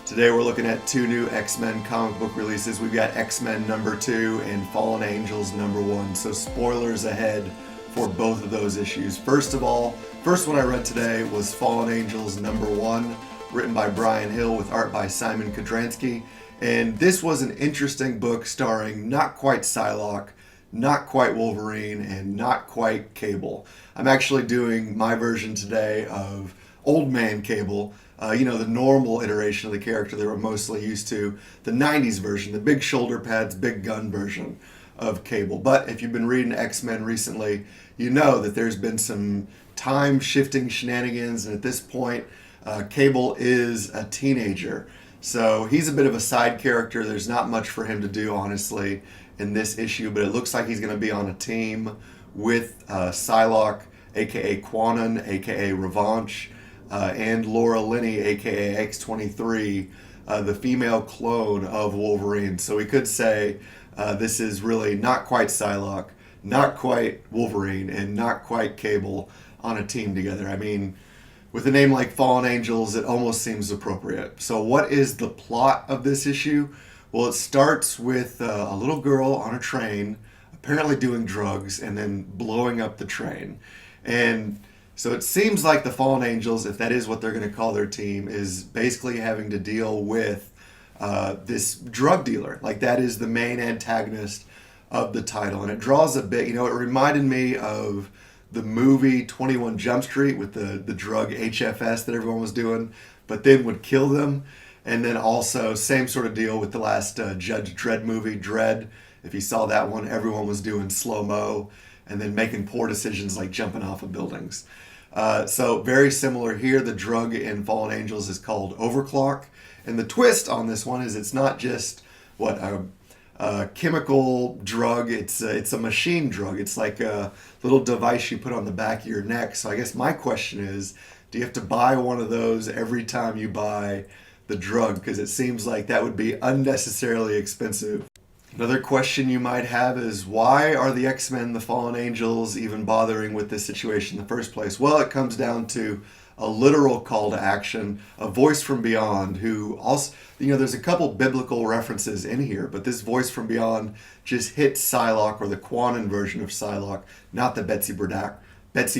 Today we're looking at two new X-Men comic book releases. We've got X-Men #2 and Fallen Angels #1. So spoilers ahead for both of those issues. First one I read today was Fallen Angels #1, written by Bryan Hill with art by Szymon Kudranski. And this was an interesting book starring not quite Psylocke, not quite Wolverine, and not quite Cable. I'm actually doing my version today of Old Man Cable, the normal iteration of the character that we're mostly used to, the 90s version, the big shoulder pads, big gun version of Cable. But if you've been reading X-Men recently, you know that there's been some time-shifting shenanigans, and at this point, Cable is a teenager. So he's a bit of a side character. There's not much for him to do, honestly, in this issue, but it looks like he's going to be on a team with Psylocke, aka Quanon, aka Revanche, and Laura Linney, aka X-23, the female clone of Wolverine. So we could say this is really not quite Psylocke, not quite Wolverine, and not quite Cable on a team together. I mean, with a name like Fallen Angels, it almost seems appropriate. So what is the plot of this issue? Well, it starts with a little girl on a train, apparently doing drugs, and then blowing up the train. And so it seems like the Fallen Angels, if that is what they're going to call their team, is basically having to deal with this drug dealer. Like, that is the main antagonist of the title. And it draws a bit, it reminded me of the movie 21 Jump Street with the drug HFS that everyone was doing, but then would kill them. And then also, same sort of deal with the last Judge Dredd movie, Dredd. If you saw that one, everyone was doing slo-mo and then making poor decisions like jumping off of buildings. So very similar here. The drug in Fallen Angels is called Overclock. And the twist on this one is it's not just a chemical drug, it's a machine drug. It's like a little device you put on the back of your neck. So I guess my question is, do you have to buy one of those every time you buy the drug? Because it seems like that would be unnecessarily expensive. Another question you might have is, why are the X-Men, the Fallen Angels, even bothering with this situation in the first place? Well, it comes down to a literal call to action, a voice from beyond who also, there's a couple biblical references in here, but this voice from beyond just hits Psylocke, or the Quanon version of Psylocke, not the Betsy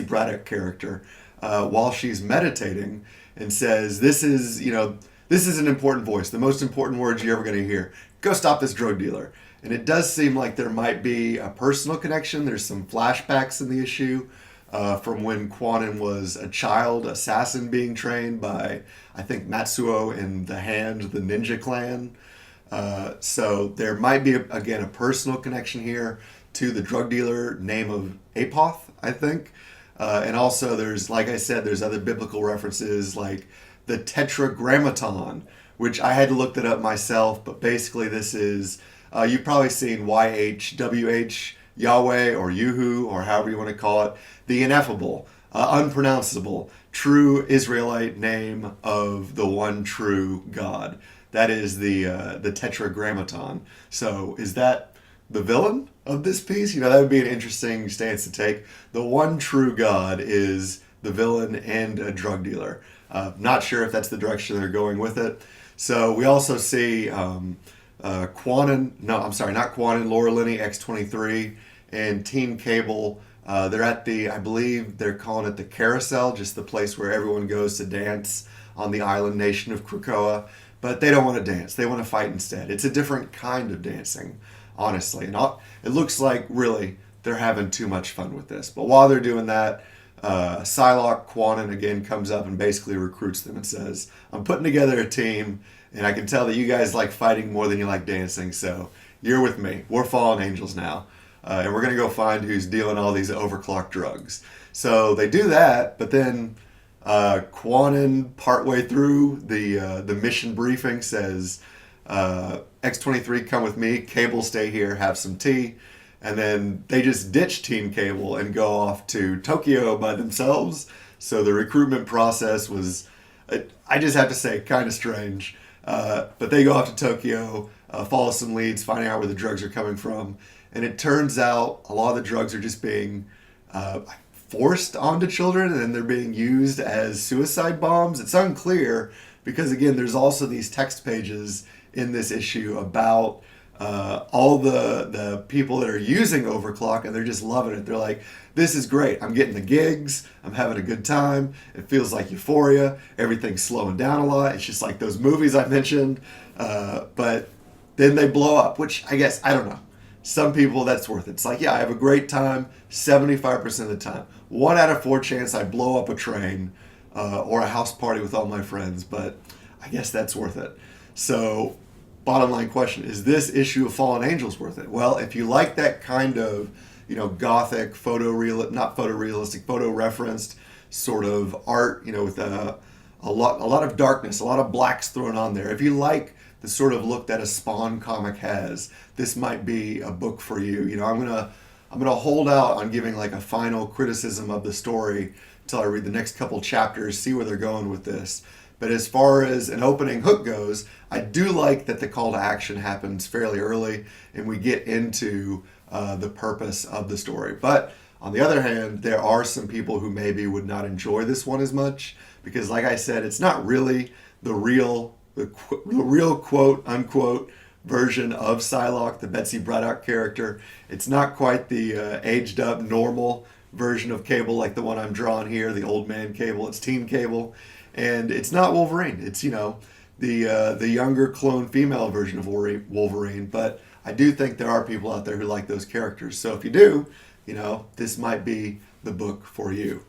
Braddock character, while she's meditating, and says, this is an important voice, the most important words you're ever going to hear. Go stop this drug dealer. And it does seem like there might be a personal connection. There's some flashbacks in the issue from when Quanon was a child assassin being trained by, I think, Matsuo and the Hand, the ninja clan. So there might be, again, a personal connection here to the drug dealer, name of Apoth, I think. And also there's, like I said, there's other biblical references like the Tetragrammaton, which I had to look that up myself, but basically this is, you've probably seen YHWH, Yahweh, or Yuhu, or however you want to call it, the ineffable, unpronounceable, true Israelite name of the one true God. That is the Tetragrammaton. So is that the villain of this piece? That would be an interesting stance to take. The one true God is the villain and a drug dealer. Not sure if that's the direction they're going with it. So we also see not Quanon, Laura Linney, X-23, and Team Cable. They're at I believe they're calling it the Carousel, just the place where everyone goes to dance on the island nation of Krakoa. But they don't want to dance. They want to fight instead. It's a different kind of dancing, honestly. And it looks like, really, they're having too much fun with this. But while they're doing that, Psylocke, Quanon, again, comes up and basically recruits them and says, I'm putting together a team, and I can tell that you guys like fighting more than you like dancing, so you're with me. We're Fallen Angels now. And we're going to go find who's dealing all these overclock drugs. So they do that, but then Quanon, partway through the mission briefing, says, X-23, come with me. Cable, stay here, have some tea. And then they just ditch Team Cable and go off to Tokyo by themselves. So the recruitment process was, I just have to say, kind of strange. But they go off to Tokyo, follow some leads, finding out where the drugs are coming from. And it turns out a lot of the drugs are just being forced onto children, and they're being used as suicide bombs. It's unclear because again, there's also these text pages in this issue about all the people that are using overclock, and they're just loving it. They're like, this is great. I'm getting the gigs. I'm having a good time. It feels like euphoria. Everything's slowing down a lot. It's just like those movies I mentioned. But then they blow up, which I guess, I don't know. Some people, that's worth it. It's like, yeah, I have a great time 75% of the time. 1 out of 4 chance I blow up a train or a house party with all my friends, but I guess that's worth it. So, bottom line question, is this issue of Fallen Angels worth it? Well, if you like that kind of, gothic, photo-referenced sort of art, with a lot of darkness, a lot of blacks thrown on there. If you like the sort of look that a Spawn comic has, this might be a book for you. I'm gonna hold out on giving like a final criticism of the story until I read the next couple chapters, see where they're going with this. But as far as an opening hook goes, I do like that the call to action happens fairly early and we get into the purpose of the story. But on the other hand, there are some people who maybe would not enjoy this one as much because, like I said, it's not really the real quote unquote version of Psylocke, the Betsy Braddock character. It's not quite the aged up normal version of Cable like the one I'm drawing here, the old man Cable. It's Teen Cable. And it's not Wolverine. It's, the younger clone female version of Wolverine. But I do think there are people out there who like those characters. So if you do, this might be the book for you.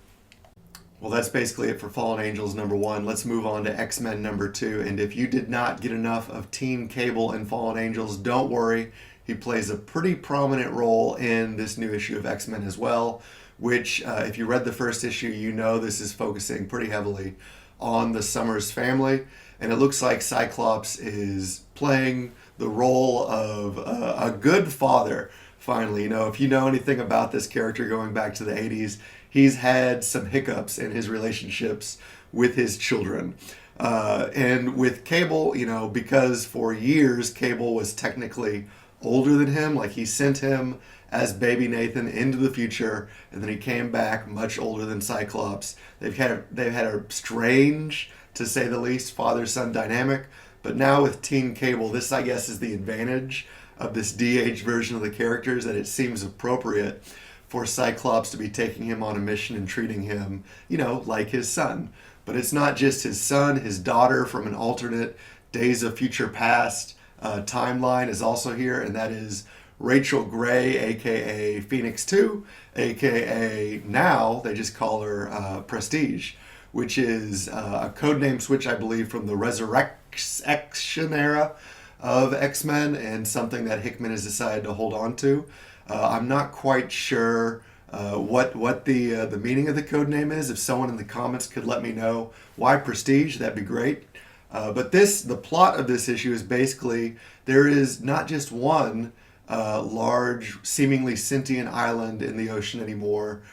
Well, that's basically it for Fallen Angels number 1. Let's move on to X-Men number 2. And if you did not get enough of Teen Cable and Fallen Angels, don't worry. He plays a pretty prominent role in this new issue of X-Men as well, which if you read the first issue, this is focusing pretty heavily on the Summers family, and it looks like Cyclops is playing the role of a good father finally. If you know anything about this character going back to the 80s, he's had some hiccups in his relationships with his children. And with Cable, because for years Cable was technically older than him, like he sent him as baby Nathan into the future, and then he came back much older than Cyclops. They've had a strange, to say the least, father-son dynamic. But now with Teen Cable, this I guess is the advantage of this de-aged version of the characters, that it seems appropriate for Cyclops to be taking him on a mission and treating him, like his son. But it's not just his son, his daughter from an alternate Days of Future Past timeline is also here, and that is Rachel Gray, aka Phoenix 2, aka now they just call her Prestige, which is a codename switch, I believe, from the Resurrection era of X-Men, and something that Hickman has decided to hold on to. I'm not quite sure what the meaning of the codename is. If someone in the comments could let me know why Prestige, that'd be great. But the plot of this issue is basically there is not just one large, seemingly sentient island in the ocean anymore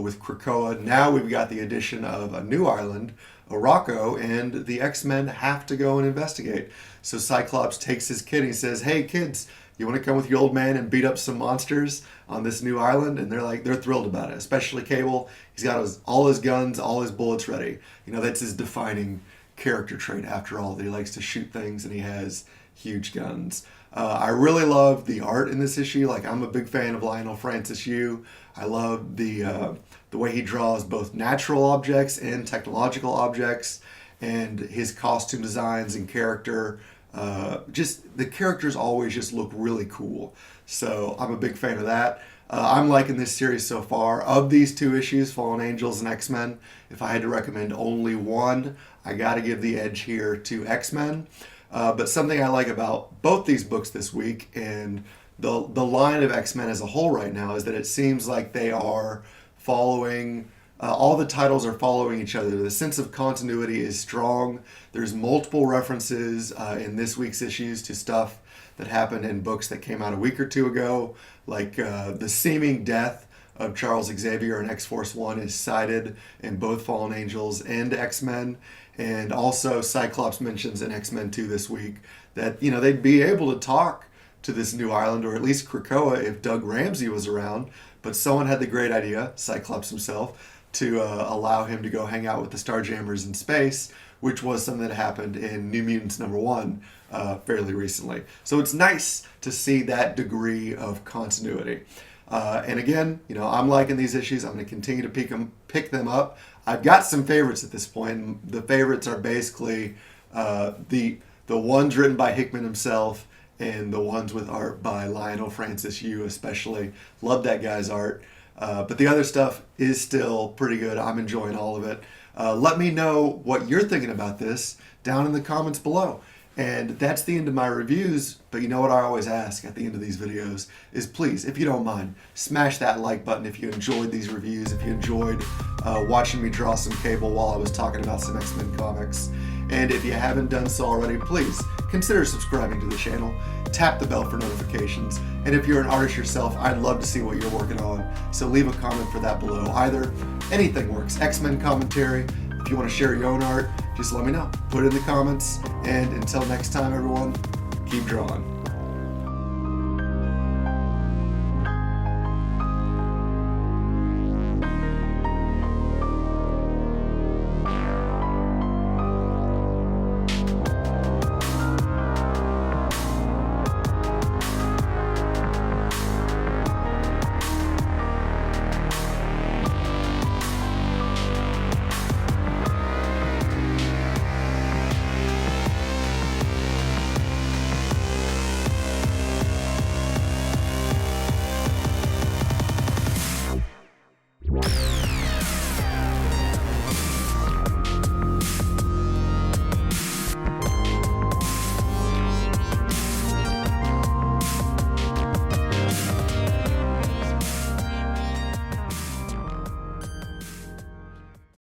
with Krakoa. Now we've got the addition of a new island, Orako, and the X-Men have to go and investigate. So Cyclops takes his kid and he says, "Hey kids, you want to come with your old man and beat up some monsters on this new island?" And they're thrilled about it, especially Cable. He's got all his guns, all his bullets ready. That's his defining character trait after all, that he likes to shoot things and he has huge guns. I really love the art in this issue. Like, I'm a big fan of Leinil Francis Yu. I love the way he draws both natural objects and technological objects, and his costume designs and character. Just the characters always just look really cool. So I'm a big fan of that. I'm liking this series so far. Of these 2 issues, Fallen Angels and X-Men, if I had to recommend only one, I got to give the edge here to X-Men. But something I like about both these books this week, and the line of X-Men as a whole right now, is that it seems like they are following, all the titles are following each other. The sense of continuity is strong. There's multiple references in this week's issues to stuff that happened in books that came out a week or 2 ago, like the seeming death of Charles Xavier in X-Force 1 is cited in both Fallen Angels and X-Men. And also Cyclops mentions in X-Men 2 this week that, they'd be able to talk to this new island, or at least Krakoa, if Doug Ramsey was around. But someone had the great idea, Cyclops himself, to allow him to go hang out with the Starjammers in space, which was something that happened in New Mutants #1 fairly recently. So it's nice to see that degree of continuity. And again, I'm liking these issues. I'm going to continue to pick them up. I've got some favorites at this point. The favorites are basically the ones written by Hickman himself and the ones with art by Leinil Francis Yu especially. Love that guy's art. But the other stuff is still pretty good. I'm enjoying all of it. Let me know what you're thinking about this down in the comments below. And that's the end of my reviews, but you know what I always ask at the end of these videos is please, if you don't mind, smash that like button if you enjoyed these reviews, if you enjoyed watching me draw some cable while I was talking about some X-Men comics. And if you haven't done so already, please consider subscribing to the channel, tap the bell for notifications, and if you're an artist yourself, I'd love to see what you're working on, so leave a comment for that below. Either, anything works, X-Men commentary. If you want to share your own art, just let me know. Put it in the comments, and until next time, everyone, keep drawing.